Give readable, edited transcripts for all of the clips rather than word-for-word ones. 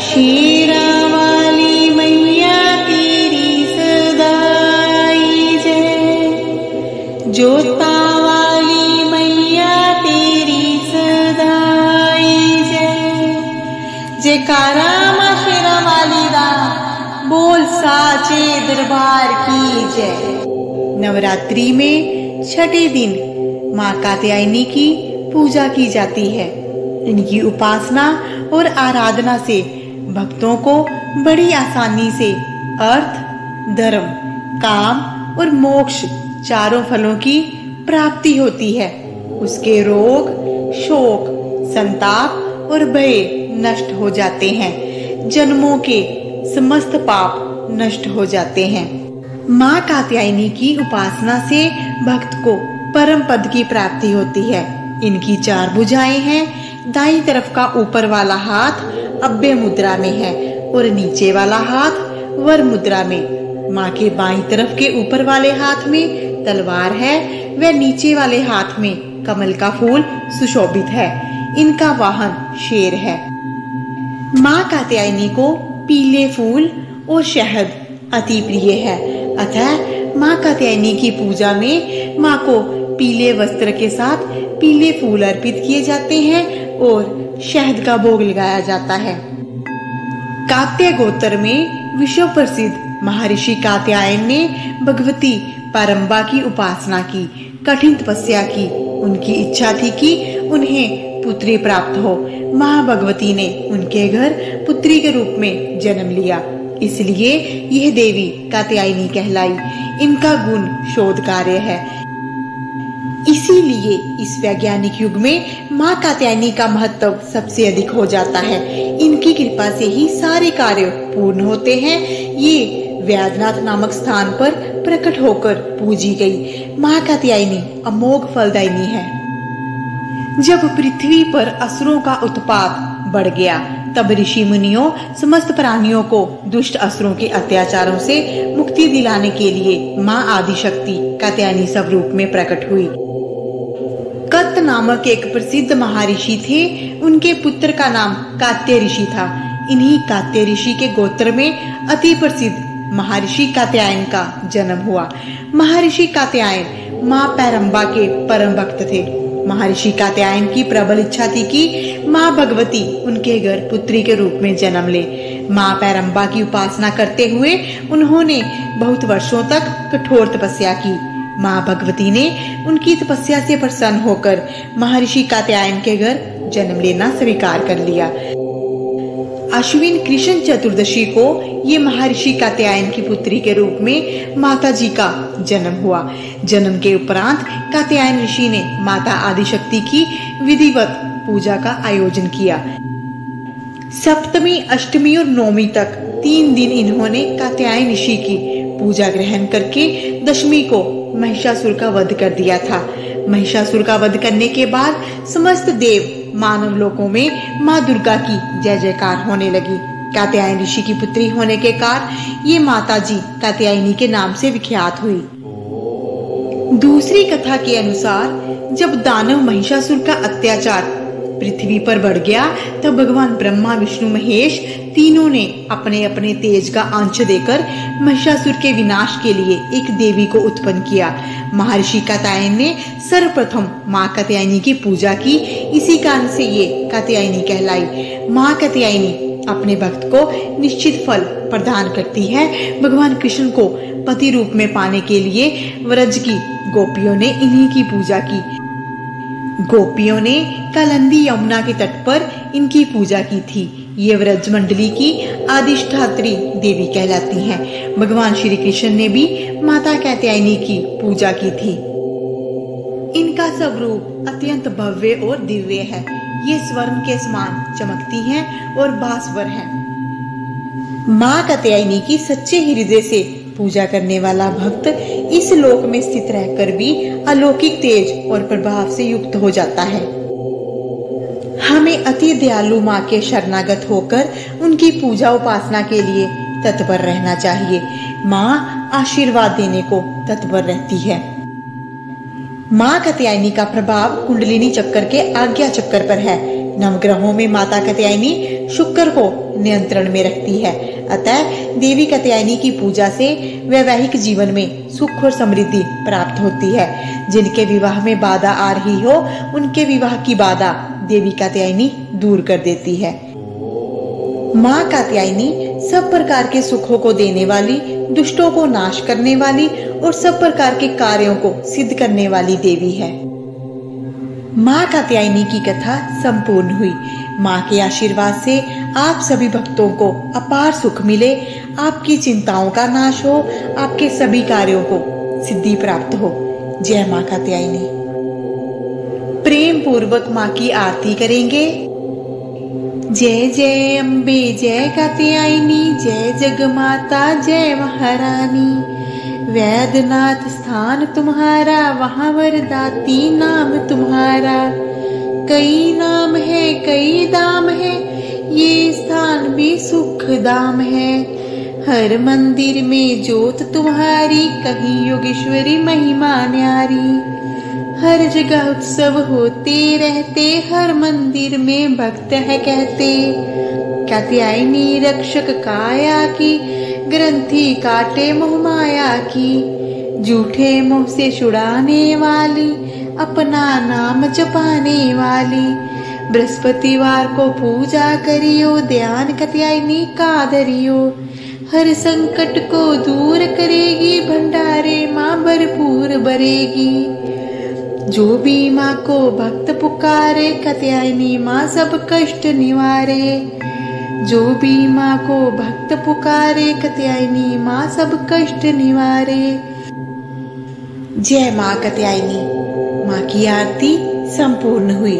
शेरा वाली मैया तेरी सदाई जय, जोता वाली मैया तेरी सदाई जय। जयकारा मां शेरा वाली दा, बोल साचे दरबार की जय। नवरात्रि में छठे दिन मां कात्यायनी की पूजा की जाती है। इनकी उपासना और आराधना से भक्तों को बड़ी आसानी से अर्थ, धर्म, काम और मोक्ष चारों फलों की प्राप्ति होती है। उसके रोग, शोक, संताप और भय नष्ट हो जाते हैं। जन्मों के समस्त पाप नष्ट हो जाते हैं। माँ कात्यायनी की उपासना से भक्त को परम पद की प्राप्ति होती है। इनकी 4 भुजाएं हैं। दाईं तरफ का ऊपर वाला हाथ अभय मुद्रा में है और नीचे वाला हाथ वर मुद्रा में। माँ के बाईं तरफ के ऊपर वाले हाथ में तलवार है व नीचे वाले हाथ में कमल का फूल सुशोभित है। इनका वाहन शेर है। माँ कात्यायनी को पीले फूल और शहद अति प्रिय है। अतः माँ कात्यायनी की पूजा में माँ को पीले वस्त्र के साथ पीले फूल अर्पित किए जाते हैं और शहद का भोग लगाया जाता है। कात्य गोत्र में विश्व प्रसिद्ध महर्षि कात्यायन ने भगवती पारंबा की उपासना की, कठिन तपस्या की। उनकी इच्छा थी कि उन्हें पुत्री प्राप्त हो। माँ भगवती ने उनके घर पुत्री के रूप में जन्म लिया, इसलिए यह देवी कात्यायनी कहलाई। इनका गुण शोध कार्य है। इसीलिए इस वैज्ञानिक युग में माँ कात्यायनी का महत्व सबसे अधिक हो जाता है। इनकी कृपा से ही सारे कार्य पूर्ण होते हैं। ये वैद्यनाथ नामक स्थान पर प्रकट होकर पूजी गई माँ कात्यायनी अमोघ फलदायिनी है। जब पृथ्वी पर असुरों का उत्पात बढ़ गया, तब ऋषि मुनियों समस्त प्राणियों को दुष्ट असुरों के अत्याचारों से मुक्ति दिलाने के लिए माँ आदिशक्ति कात्यायनी स्वरूप में प्रकट हुई। कत नामक एक प्रसिद्ध महर्षि थे। उनके पुत्र का नाम कात्य ऋषि था। इन्हीं कात्य ऋषि के गोत्र में अति प्रसिद्ध महर्षि कात्यायन का जन्म हुआ। महर्षि कात्यायन माँ पैरंबा के परम भक्त थे। महर्षि कात्यायन की प्रबल इच्छा थी कि माँ भगवती उनके घर पुत्री के रूप में जन्म ले। माँ पैरंबा की उपासना करते हुए उन्होंने बहुत वर्षों तक कठोर तपस्या की। माँ भगवती ने उनकी तपस्या से प्रसन्न होकर महर्षि कात्यायन के घर जन्म लेना स्वीकार कर लिया। अश्विन कृष्ण चतुर्दशी को ये महर्षि कात्यायन की पुत्री के रूप में माता जी का जन्म हुआ। जन्म के उपरांत कात्यायन ऋषि ने माता आदिशक्ति की विधिवत पूजा का आयोजन किया। सप्तमी, अष्टमी और नौमी तक 3 दिन इन्होंने कात्यायन ऋषि की पूजा ग्रहण करके दशमी को महिषासुर का वध कर दिया था। महिषासुर का वध करने के बाद समस्त देव मानव लोकों में माँ दुर्गा की जय जयकार होने लगी। कात्यायन ऋषि की पुत्री होने के कारण ये माता जी कात्यायनी के नाम से विख्यात हुई। दूसरी कथा के अनुसार जब दानव महिषासुर का अत्याचार पृथ्वी पर बढ़ गया, तब भगवान ब्रह्मा, विष्णु, महेश तीनों ने अपने अपने तेज का अंश देकर महिषासुर के विनाश के लिए एक देवी को उत्पन्न किया। महर्षि कात्यायन ने सर्वप्रथम माँ कात्यायनी की पूजा की। इसी कारण से ये कात्यायनी कहलाई। माँ कात्यायनी अपने भक्त को निश्चित फल प्रदान करती है। भगवान कृष्ण को पति रूप में पाने के लिए व्रज की गोपियों ने इन्हीं की पूजा की। गोपियों ने कालिंदी यमुना के तट पर इनकी पूजा की थी। ये व्रज मंडली की अधिष्ठात्री देवी कहलाती हैं। भगवान श्री कृष्ण ने भी माता कात्यायनी की पूजा की थी। इनका स्वरूप अत्यंत भव्य और दिव्य है। ये स्वर्ण के समान चमकती हैं और भास्वर हैं। माँ कात्यायनी की सच्चे हृदय से पूजा करने वाला भक्त इस लोक में स्थित रहकर भी अलौकिक तेज और प्रभाव से युक्त हो जाता है। हमें अति दयालु माँ के शरणागत होकर उनकी पूजा उपासना के लिए तत्पर रहना चाहिए। माँ आशीर्वाद देने को तत्पर रहती है। माँ कात्यायनी का प्रभाव कुंडलिनी चक्कर के आज्ञा चक्कर पर है। नवग्रहों में माता कात्यायनी शुक्र को नियंत्रण में रखती है। अतः देवी कात्यायनी की पूजा से वैवाहिक जीवन में सुख और समृद्धि प्राप्त होती है। जिनके विवाह में बाधा आ रही हो, उनके विवाह की बाधा देवी कात्यायनी दूर कर देती है। माँ कात्यायनी सब प्रकार के सुखों को देने वाली, दुष्टों को नाश करने वाली और सब प्रकार के कार्यों को सिद्ध करने वाली देवी है। माँ कात्यायनी की कथा संपूर्ण हुई। माँ के आशीर्वाद से आप सभी भक्तों को अपार सुख मिले, आपकी चिंताओं का नाश हो, आपके सभी कार्यों को सिद्धि प्राप्त हो। जय माँ कात्यायनी। प्रेम पूर्वक माँ की आरती करेंगे। जय जय अम्बे जय कात्यायनी, जय जगमाता जय महारानी। वैद्यनाथ स्थान तुम्हारा, वहाँ वरदाती नाम तुम्हारा। कई नाम है कई दाम है, ये स्थान भी सुख धाम है। हर मंदिर में जोत तुम्हारी, कहीं योगेश्वरी महिमा न्यारी। हर जगह उत्सव होते रहते, हर मंदिर में भक्त है कहते। कात्यायनी रक्षक काया की, ग्रंथि काटे मोह माया की। झूठे मुंह से छुड़ाने वाली, अपना नाम जपाने वाली। बृहस्पतिवार को पूजा करियो, ध्यान कात्यायनी का धरियो। हर संकट को दूर करेगी, भंडारे माँ भरपूर भरेगी। जो भी माँ को भक्त पुकारे, कात्यायनी माँ सब कष्ट निवारे। जो भी माँ को भक्त पुकारे, कात्यायनी माँ सब कष्ट निवारे। जय माँ कात्यायनी। माँ की आरती संपूर्ण हुई।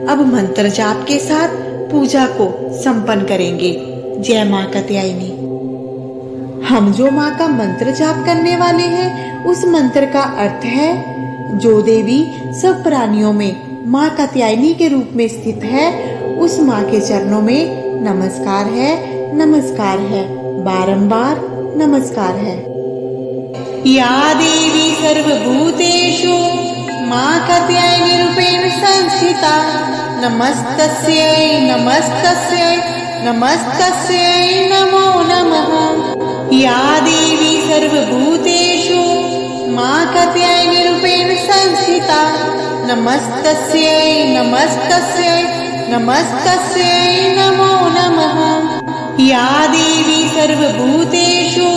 अब मंत्र जाप के साथ पूजा को संपन्न करेंगे। जय माँ कात्यायनी। हम जो माँ का मंत्र जाप करने वाले हैं, उस मंत्र का अर्थ है, जो देवी सब प्राणियों में माँ कात्यायनी के रूप में स्थित है, उस माँ के चरणों में नमस्कार है, नमस्कार है, बारंबार नमस्कार है। या देवी सर्वभूतेषु माँ कात्यायनी रूपेण संस्थिता, नमस्तस्यै नमस्तस्यै नमस्तस्यै नमो नमः। या देवी सर्वभूतेषु माँ कात्यायनी रूपेण संस्थिता, नमस्तस्यै नमस्तस्यै नमस्तस्यै नमो नमः। या देवी सर्वभूतेषु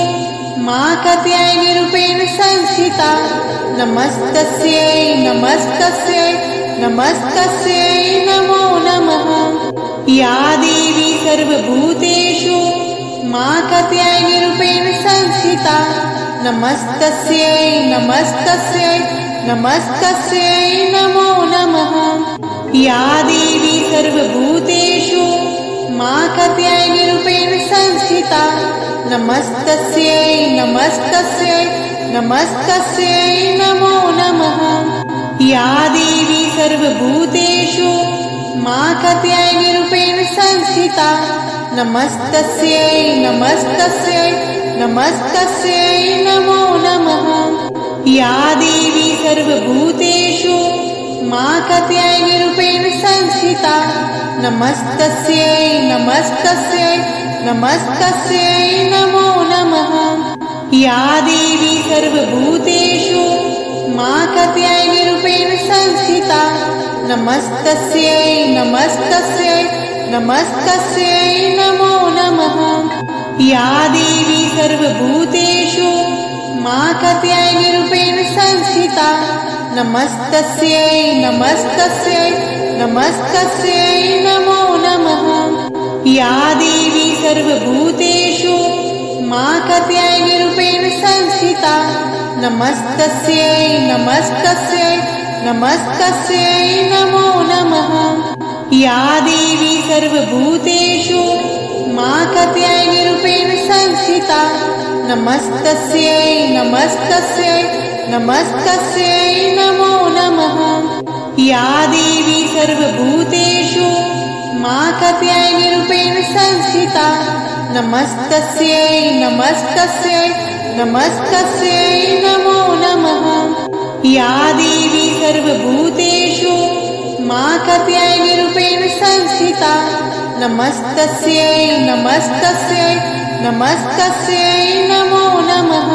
माँ कात्यायनी रूपेण संस्थिता, नमस्तस्यै नमस्तस्यै नमस्तस्यै नमो नमः। या देवी सर्वभूतेषु माँ कात्यायनी रूपेण संस्थिता, नमस्तस्यै नमस्तस्यै नमस्तस्यै नमो नमः। या देवी सर्वभूतेषु माँ कात्यायनी रूपेण संस्थिता, नमस्तस्यै नमस्तस्यै नमस्तस्यै नमो नमः। या देवी सर्वभूतेषु माँ कात्यायनी रूपेण संस्थिता, नमस्तस्यै नमस्तस्यै नमस्तस्यै नमो नमः। या देवी सर्वभूतेषु माँ कात्यायनी रूपेण संस्थिता, नमस्तस्यै नमस्तस्यै नमस्तस्यै नमो नमः। या देवी सर्वभूतेषु माँ कात्यायनी रूपेण संस्थिता, नमस्तस्यै नमस्तस्यै नमस्तस्यै नमो नमः। या देवी सर्वभूतेषु माँ कात्यायनी रूपेण संस्थिता, नमस्तस्यै नमस्तस्यै नमस्तस्यै नमो नमः। या देवी सर्वभूतेषु माँ कात्यायनी रूपेण संस्थिता, नमस्तस्यै नमस्तस्यै नमस्तस्यै नमो नमः। या देवी सर्वभूतेषु माँ कात्यायनी रूपेण संस्थिता, नमस्तस्यै नमस्तस्यै नमस्तस्यै नमो नमः। या देवी सर्वभूतेषु माँ कात्यायनी रूपेण संस्थिता, नमस्तस्यै नमस्तस्यै नमस्तस्यै नमो नमः। या देवी सर्वभूतेषु माकत्यायनिरूपेण संस्थिता नमस्तस्यै नमस्तस्यै नमस्तस्यै नमो नमः।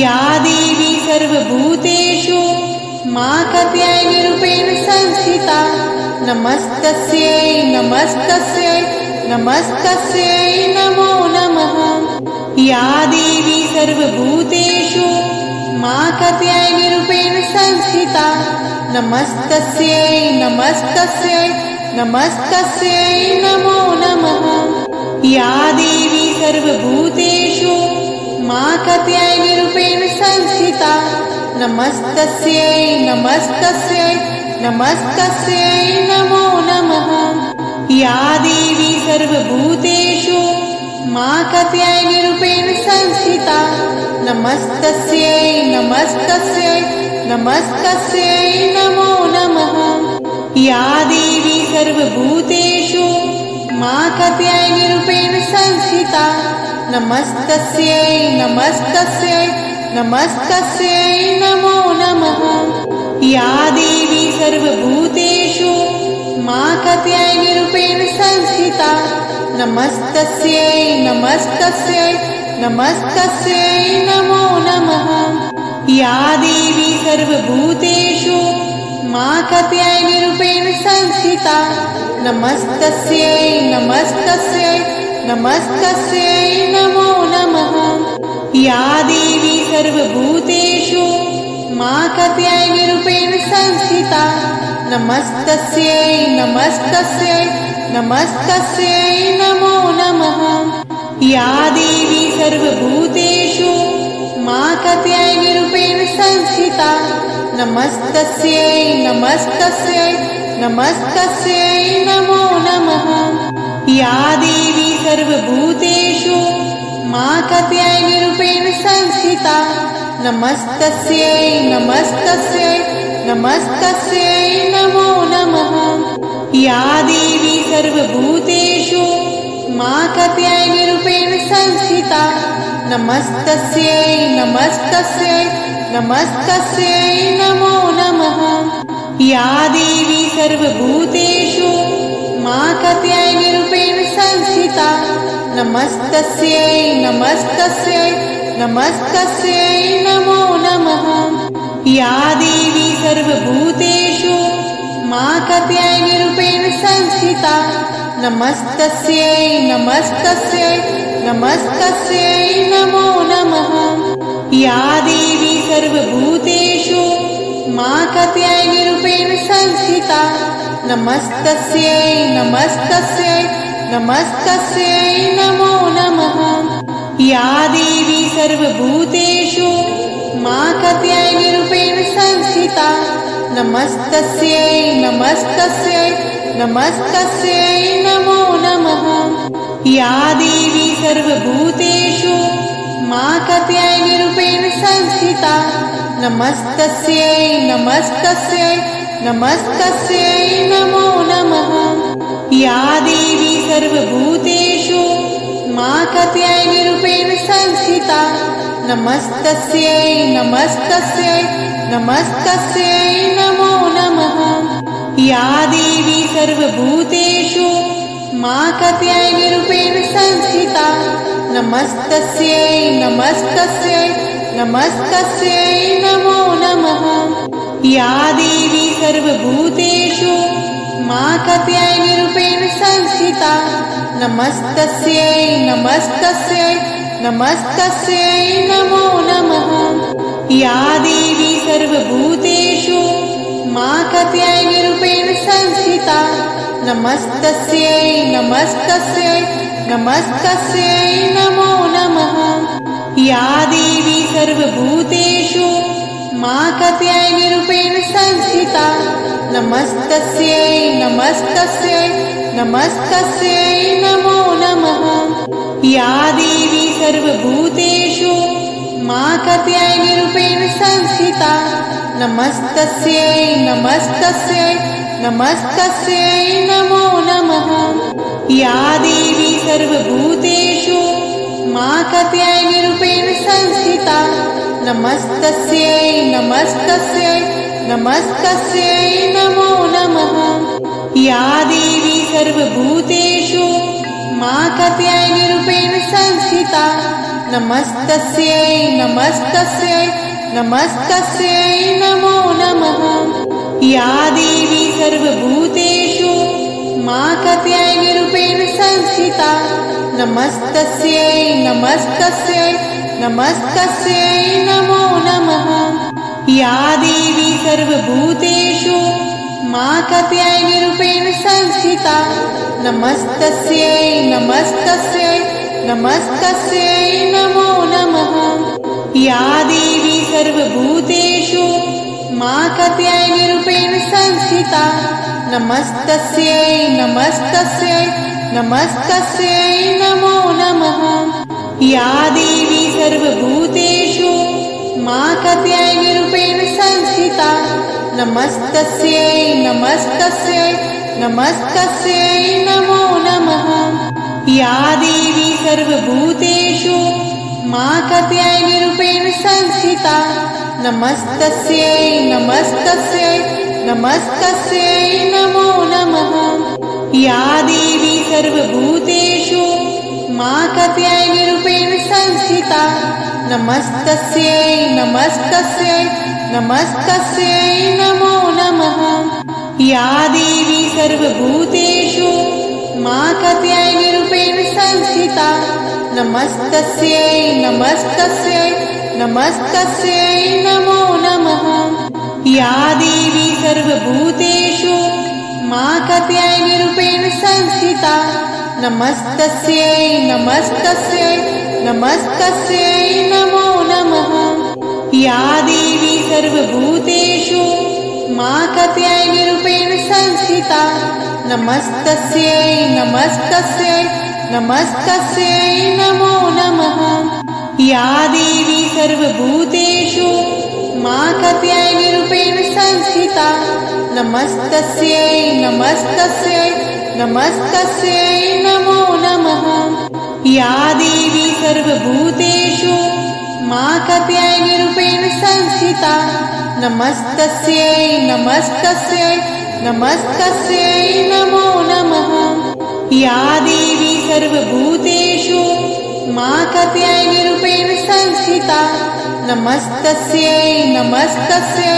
या देवी सर्वभूतेषु माकत्यायनिरूपेण संस्थिता नमस्तस्यै नमस्तस्यै नमस्तस्यै नमो नमः। या देवी सर्वभूतेषु माकत्यायनिरूपेण संस्थिता नमस्तस्यै नमस्तस्यै नमस्तस्यै नमो नमः। या देवी सर्वभूतेषु माकत्यायनिरूपेण संस्थिता नमस्तस्यै नमस्तस्यै नमस्तस्यै नमो नमः। या देवी सर्वभूतेषु माकत्यायनिरूपेण संस्थिता नमस्तस्यै नमस्तस्यै नमस्तस्यै नमो नमः। या देवी सर्वभूतेषु माकत्यायनिरूपेण संस्थिता नमस्तस्यै नमस्तस्यै नमस्तस्यै नमो नमः। या देवी सर्वभूतेषु माकत्यायनिरूपेण संस्थिता नमस्तस्यै नमस्तस्यै नमस्तस्यै नमो नमः। या देवी सर्वभूतेषु माकत्यायनिरूपेण संस्थिता नमस्तस्यै नमस्तस्यै नमस्तस्यै नमो नमः। या देवी सर्वभूतेषु माकत्यायनिरूपेण संस्थिता नमस्तस्यै नमस्तस्यै नमस्तस्यै नमो नमः। या देवी सर्वभूतेषु माकत्यायनिरूपेण संस्थिता नमस्तस्यै नमस्तस्यै नमस्तस्यै नमो नमः। या देवी सर्वभूतेषु माकत्यायनिरूपेण संस्थिता नमस्तस्यै नमस्तस्यै नमस्तस्यै नमो नमः। या देवी सर्वभूतेषु माकत्यायनिरूपेण संस्थिता नमस्तस्यै नमस्तस्यै नमस्तस्यै नमो नमः। या देवी सर्वभूतेषु माकत्यायनिरूपेण संस्थिता नमस्तस्यै नमस्तस्यै नमस्तस्यै नमो नमः। या देवी सर्वभूतेषु माकत्यायनिरूपेण संस्थिता नमस्तस्यै नमस्तस्यै नमस्तस्यै नमो नमः। या देवी सर्वभूतेषु माकत्यायनिरूपेण संस्थिता नमस्तस्यै नमस्तस्यै नमस्तस्यै नमो नमः। या देवी सर्वभूतेषु माकत्यायनिरूपेण संस्थिता नमस्तस्यै नमस्तस्यै नमस्तस्यै नमो नमः। या देवी सर्वभूतेषु माकत्यायनिरूपेण संस्थिता नमस्तस्यै नमस्तस्यै नमस्तस्यै नमो नमः। या देवी सर्वभूतेषु माकत्यायनिरूपेण संस्थिता नमस्तस्यै नमस्तस्यै नमस्तस्यै नमो नमः। या देवी सर्वभूतेषु माकत्यायनिरूपेण संस्थिता नमस्तस्यै नमस्तस्यै नमस्तस्यै नमो नमः। या देवी सर्वभूतेषु माकत्यायनिरूपेण संस्थिता नमस्तस्यै नमस्तस्यै नमस्तस्यै नमो नमः। या देवी सर्वभूतेषु माकत्यायनिरूपेण संस्थिता नमस्तस्यै नमस्तस्यै नमस्तस्यै नमो नमः। या देवी सर्वभूतेषु माकत्यायनिरूपेण संस्थिता नमस्तस्यै नमस्तस्यै नमस्तस्यै नमो नमः। या देवी सर्वभूतेषु माकत्यायनिरूपेण संस्थिता नमस्तस्यै नमस्तस्यै नमस्तस्यै नमो नमः। या देवी सर्वभूतेषु माकात्यायनिरूपेण संस्थिता नमस्तस्यै नमस्तस्यै नमस्तस्यै नमो नमः। या देवी सर्वभूतेषु माकात्यायनिरूपेण संस्थिता नमस्तस्यै नमस्तस्यै नमस्तस्यै नमो नमः। या देवी सर्वभूतेषु माकात्यायनिरूपेण संस्थिता नमस्तस्यै नमस्तस्यै नमस्तस्यै नमो नमः। या देवी सर्वभूतेषु माकात्यायनिरूपेण संस्थिता नमस्तस्यै नमस्तस्यै नमस्तस्यै नमो नमः। या देवी सर्वभूतेषु माकात्यायनिरूपेण संस्थिता नमस्तस्यै नमस्तस्यै नमस्तस्यै नमो नमः। या देवी सर्वभूतेषु माकात्यायनिरूपेण संस्थिता नमस्तस्यै नमस्तस्यै नमस्तस्यै नमो नमः। या देवी सर्वभूतेषु माकात्यायनिरूपेण संस्थिता नमस्तस्यै नमस्तस्यै नमस्तस्यै नमो नमः। या देवी सर्वभूतेषु माकात्यायनिरूपेण संस्थिता नमस्तस्यै नमस्तस्यै नमस्तस्यै नमो नमः। या देवी सर्वभूतेषु माकात्यायनिरूपेण संस्थिता नमस्तस्यै नमस्तस्यै नमस्तस्यै नमो नमः। या देवी सर्वभूतेषु माकात्यायनिरूपेण संस्थिता नमस्तस्यै नमस्तस्यै नमस्तस्यै नमो नमः। या देवी सर्वभूतेषु माकात्यायनिरूपेण संस्थिता नमस्तस्यै नमस्तस्यै नमस्तस्यै नमो नमः। या देवी सर्वभूतेषु माकात्यायनिरूपेण संस्थिता नमस्तस्यै नमस्तस्यै नमस्तस्यै नमो नमः। या देवी सर्वभूतेषु माकात्यायनिरूपेण संस्थिता नमस्तस्यै नमस्तस्यै नमस्तस्यै नमो नमः। या देवी सर्वभूतेषु माकात्यायनिरूपेण संस्थिता नमस्तस्यै नमस्तस्यै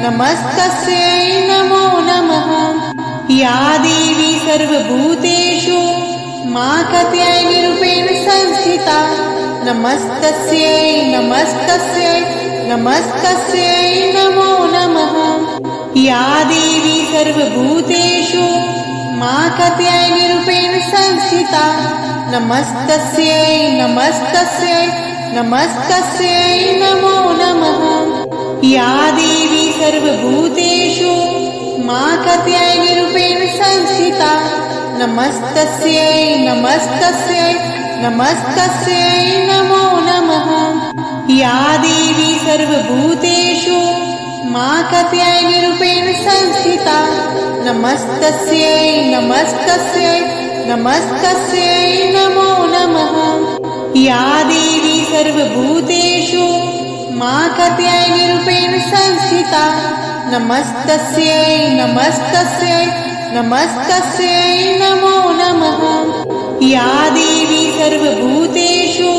नमस्तस्यै नमो नमः। या देवी सर्वभूतेषु माकात्यायनिरूपेण संस्थिता नमस्तस्यै नमस्तस्यै नमस्तस्यै नमो नमः। या देवी सर्वभूतेषु माकात्यायनिरूपेण संस्थिता नमस्तस्यै नमस्तस्यै नमस्तस्यै नमो नमः। या देवी सर्वभूतेषु माकात्यायनिरूपेण संस्थिता नमस्तस्यै नमस्तस्यै नमस्तस्यै नमो नमः। या देवी सर्वभूतेषु माकात्यायनिरूपेण संस्थिता नमस्तस्यै नमस्तस्यै नमस्तस्यै नमो नमः। या देवी सर्वभूतेषु माकात्यायनिरूपेण संस्थिता नमस्तस्यै नमस्तस्यै नमस्तस्यै नमो नमः। या देवी सर्वभूतेषु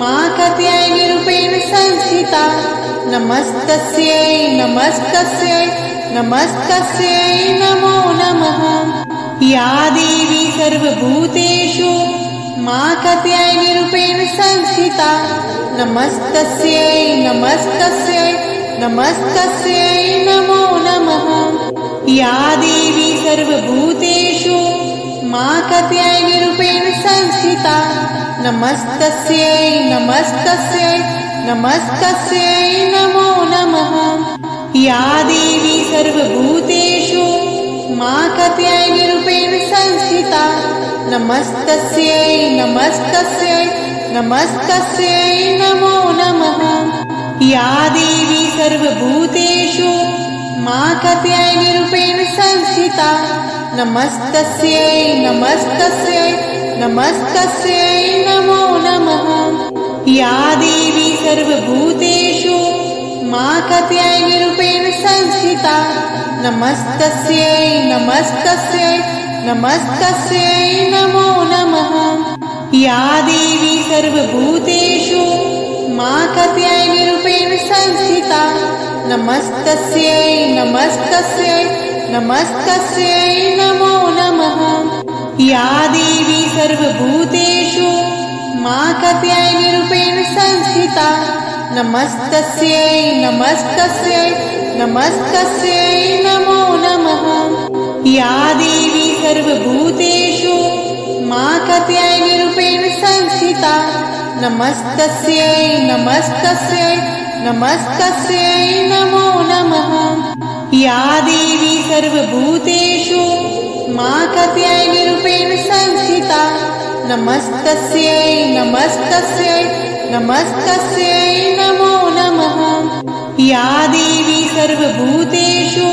माकात्यायनिरूपेण संस्थिता नमस्तस्यै नमस्तस्यै नमस्तस्यै नमो नमः। या देवी सर्वभूतेषु माकात्यायनिरूपेण संस्थिता नमस्तस्यै नमस्तस्यै नमस्तस्यै नमो नमः। या देवी सर्वभूतेषु माकात्यायनिरूपेण संस्थिता नमस्तस्यै नमस्तस्यै नमस्तस्यै नमो नमः। या देवी सर्वभूतेषु माकात्यायनिरूपेण संस्थिता नमस्तस्यै नमस्तस्यै नमस्तस्यै नमो नमः। या देवी सर्वभूतेषु माकात्यायनिरूपेण संस्थिता नमस्तस्यै नमस्तस्यै नमस्तस्यै नमो नमः। या देवी सर्वभूतेषु माकत्यायनिरूपेण संस्थिता नमस्तस्यै नमस्तस्यै नमस्तस्यै नमो नमः। या देवी सर्वभूतेषु माकत्यायनिरूपेण संस्थिता नमस्तस्यै नमस्तस्यै नमस्तस्यै नमो नमः। या देवी सर्वभूतेषु माकत्यायनिरूपेण संस्थिता नमस्तस्यै नमस्तस्यै नमस्तस्यै नमो नमः। या देवी सर्वभूतेषु माकत्यायनिरूपेण संस्थिता नमस्तस्यै नमस्तस्यै नमस्तस्यै नमो नमः। या देवी सर्वभूतेषु माकत्यायनिरूपेण संस्थिता नमस्तस्यै नमस्तस्यै नमस्तस्यै नमो नमः। या देवी सर्वभूतेषु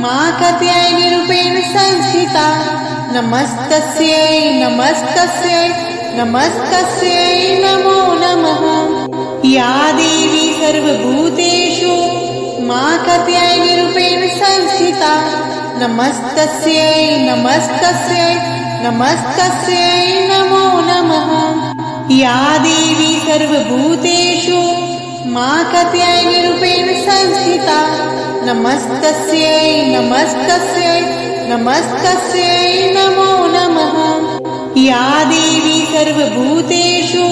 माकत्यायनिरूपेण संस्थिता नमस्तस्यै नमस्तस्यै नमस्तस्यै नमो नमः। या देवी सर्वभूतेषु माकत्यायनिरूपेण संस्थिता नमस्तस्यै नमस्तस्यै नमस्तस्यै नमो नमः। या देवी सर्वभूतेषु माकत्यायनिरूपेण संस्थिता नमस्तस्यै नमस्तस्यै नमस्तस्यै नमो नमः। या देवी सर्वभूतेषु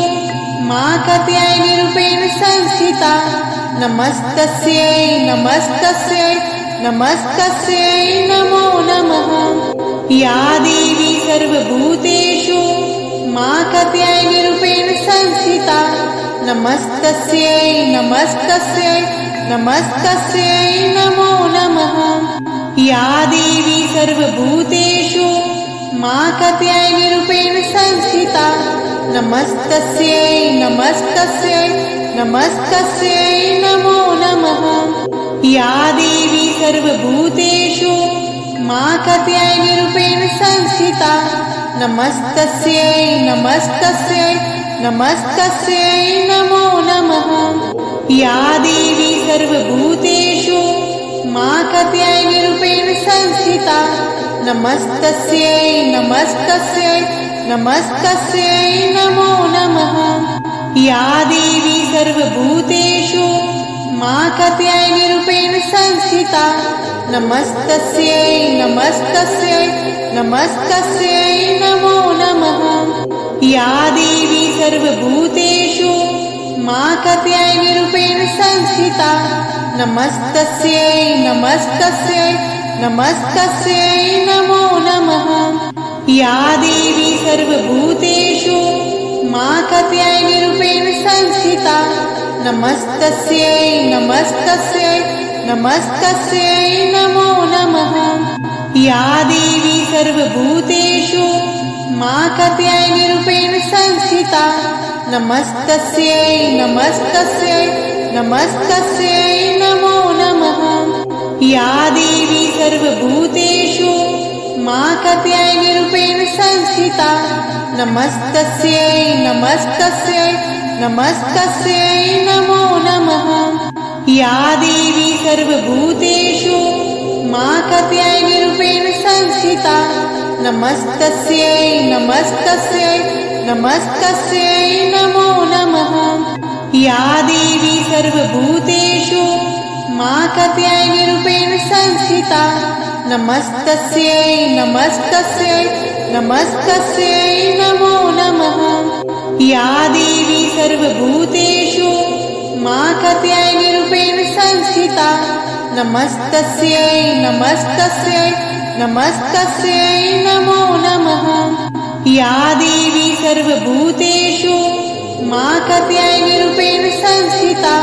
माकत्यायनिरूपेण संस्थिता नमस्तस्यै नमस्तस्यै नमस्तस्यै नमो नमः। या देवी सर्वभूतेषु माकत्यायनिरूपेण संस्थिता नमस्तस्यै नमस्तस्यै नमस्तस्यै नमो नमः। या देवी सर्वभूतेषु माकत्यायनिरूपेण संस्थिता नमस्तस्यै नमस्तस्यै नमस्तस्यै नमो नमः। या देवी सर्वभूतेषु माकत्यायनिरूपेण संस्थिता नमस्तस्यै नमस्तस्यै नमस्तस्यै नमो नमः। या देवी सर्वभूतेषु माकत्यायनिरूपेण संस्थिता नमस्तस्यै नमस्तस्यै नमस्तस्यै नमो नमः। या देवी सर्वभूतेषु माकत्यायनिरूपेण संस्थिता नमस्तस्यै नमस्तस्यै नमस्तस्यै नमो नमः। या देवी सर्वभूतेषु माकत्यायनिरूपेण संस्थिता नमस्तस्यै नमस्तस्यै नमस्तस्यै नमो नमः। या देवी सर्वभूतेषु माकत्यायनिरूपेण संस्थिता नमस्तस्यै नमस्तस्यै नमस्तस्यै नमो नमः। या देवी सर्वभूतेषु माकत्यायनिरूपेण संस्थिता नमस्तस्यै नमस्तस्यै नमस्तस्यै नमो नमः। या देवी सर्वभूतेषु माकत्यायनिरूपेण संस्थिता नमस्तस्यै नमस्तस्यै नमस्तस्यै नमो नमः। या देवी सर्वभूतेषु माकत्यायनिरूपेण संस्थिता नमस्तस्यै नमस्तस्यै नमस्तस्यै नमो नमः। या देवी सर्वभूतेषु माकत्यायनिरूपेण संस्थिता नमस्तस्यै नमस्तस्यै नमस्तस्यै नमो नमः। या देवी सर्वभूतेषु माकत्यायनिरूपेण संस्थिता नमस्तस्यै नमस्तस्यै नमस्तस्यै नमो नमः। या देवी सर्वभूतेषु माकत्यायनिरूपेण संस्थिता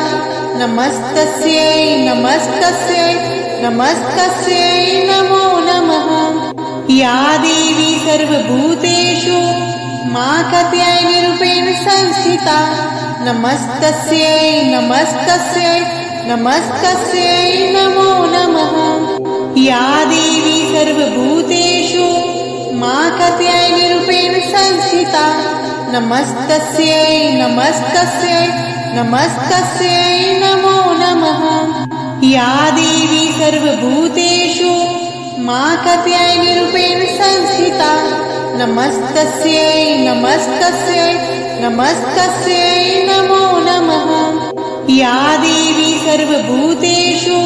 नमस्तस्यै नमस्तस्यै नमस्तस्यै नमो नमः। या देवी सर्वभूतेषु माकत्यायनिरूपेण संस्थिता नमस्तस्यै नमस्तस्यै नमस्तस्यै नमो नमः। या देवी सर्वभूतेषु माकत्यायनिरूपेण संस्थिता नमस्तस्यै नमस्तस्यै नमस्तस्यै नमो नमः। या देवी सर्वभूतेषु मां कात्यायनीरूपेण संस्थिता नमस्तस्यै नमस्तस्यै नमस्तस्यै नमो नमः। या देवी सर्वभूतेषु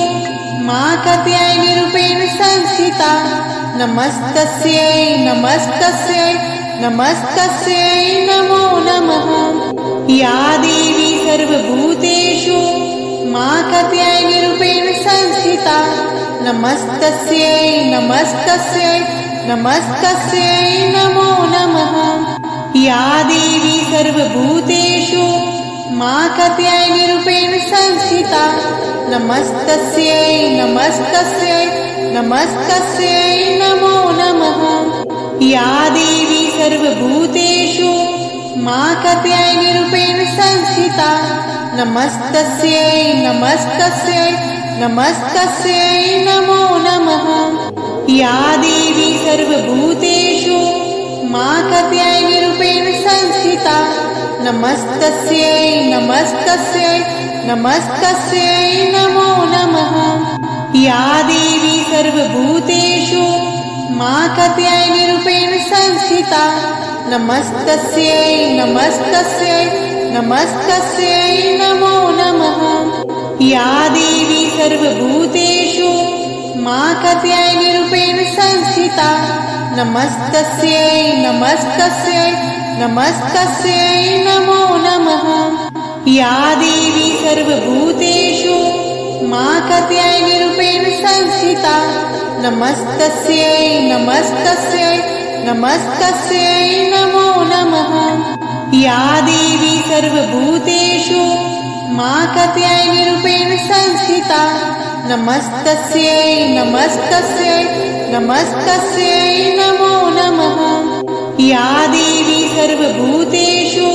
मां कात्यायनीरूपेण संस्थिता नमस्तस्यै नमस्तस्यै नमस्तस्यै नमो नमः। या देवी सर्वभूतेषु मां कात्यायनीरूपेण संस्थिता नमस्तस्यै नमस्तस्यै नमस्तस्यै नमो नमः। या देवी सर्वभूतेषु मां कात्यायनीरूपेण संस्थिता नमस्तस्यै नमस्तस्यै नमस्तस्यै नमो नमः। या देवी सर्वभूतेषु मां कात्यायनीरूपेण संस्थिता नमस्तस्यै नमस्तस्यै नमस्तस्यै नमो नमः। या देवी सर्वभूतेषु मां कात्यायनीरूपेण संस्थिता नमस्तस्यै नमस्तस्यै नमस्तस्यै नमो नमः। या देवी सर्वभूतेषु मां कात्यायनीरूपेण संस्थिता नमस्तस्यै नमस्तस्यै नमस्तस्यै नमो नमः। या देवी सर्वभूतेषु मां कात्यायनीरूपेण संस्थिता नमस्तस्यै नमस्तस्यै नमस्तस्यै नमो नमः। या देवी सर्वभूतेषु मां कात्यायनीरूपेण संस्थिता नमस्तस्यै नमस्तस्यै नमस्तस्यै नमो नमः। या देवी सर्वभूतेषु मां कात्यायनीरूपेण संस्थिता नमस्तस्यै नमस्तस्यै नमस्तस्यै नमो नमः। या देवी सर्वभूतेषु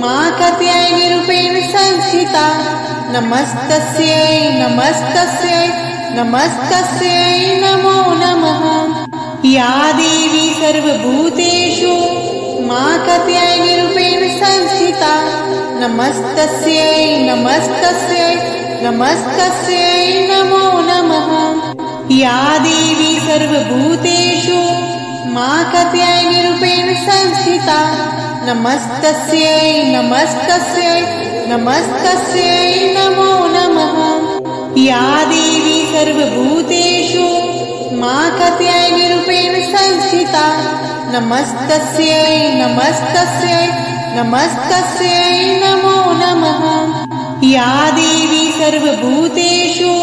मां कात्यायनीरूपेण संस्थिता नमस्तस्यै नमस्तस्यै नमस्तस्यै नमो नमः। या देवी सर्वभूतेषु मां कात्यायनीरूपेण संस्थिता नमस्तस्यै नमस्तस्यै नमस्तस्यै नमो नमः। या देवी सर्वभूतेषु मां कात्यायनीरूपेण संस्थिता नमस्तस्यै नमस्तस्यै नमस्तस्यै नमो नमः। या देवी सर्वभूतेषु मां कात्यायनीरूपेण संस्थिता नमस्तस्यै नमस्तस्यै नमस्तस्यै नमो नमः। या देवी सर्वभूतेषु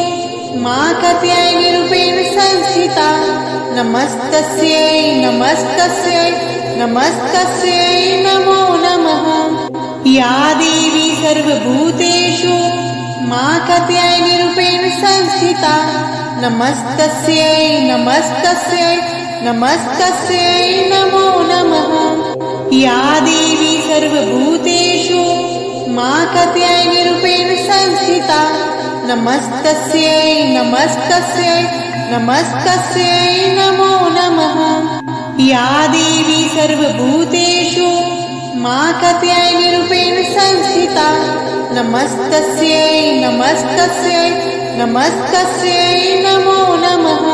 मां कात्यायनीरूपेण संस्थिता नमस्तस्यै नमस्तस्यै नमस्तस्यै नमो नमः। या देवी सर्वभूतेषु मां कात्यायनीरूपेण संस्थिता नमस्तस्यै नमस्तस्यै नमस्तस्यै नमो नमः। या देवी सर्वभूतेषु मां कात्यायनीरूपेण संस्थिता नमस्तस्यै नमस्तस्यै नमस्तस्यै नमो नमः। या देवी सर्वभूतेषु मां कात्यायनीरूपेण संस्थिता नमस्तस्यै नमस्तस्यै नमस्तस्यै नमो नमः।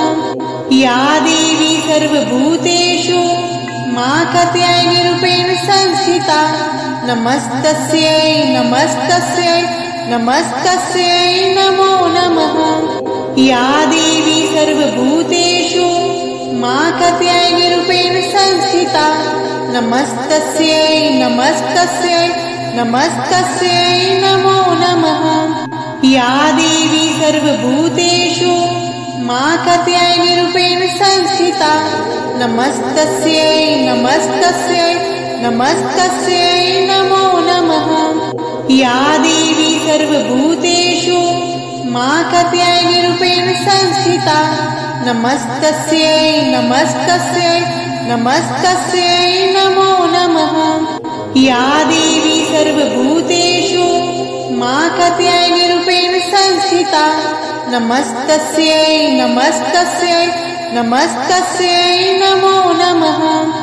या देवी सर्वभूतेषु मां कात्यायनीरूपेण संस्थिता नमस्तस्यै नमस्तस्यै नमस्तस्यै नमो नमः। या देवी सर्वभूतेषु मां कात्यायनीरूपेण संस्थिता नमस्तस्यै नमस्तस्यै नमस्तस्यै नमो नमः। या देवी सर्वभूतेषु मां कात्यायनीरूपेण संस्थिता नमस्तस्यै नमस्तस्यै नमस्तस्यै नमो नमः। या देवी सर्वभूतेषु मां कात्यायनीरूपेण संस्थिता नमस्तस्यै नमस्तस्यै नमस्तस्यै नमो नमः। या देवी सर्वभूतेषु मां कात्यायनीरूपेण संस्थिता नमस्तस्यै नमस्तस्यै नमस्तस्यै नमो नमः।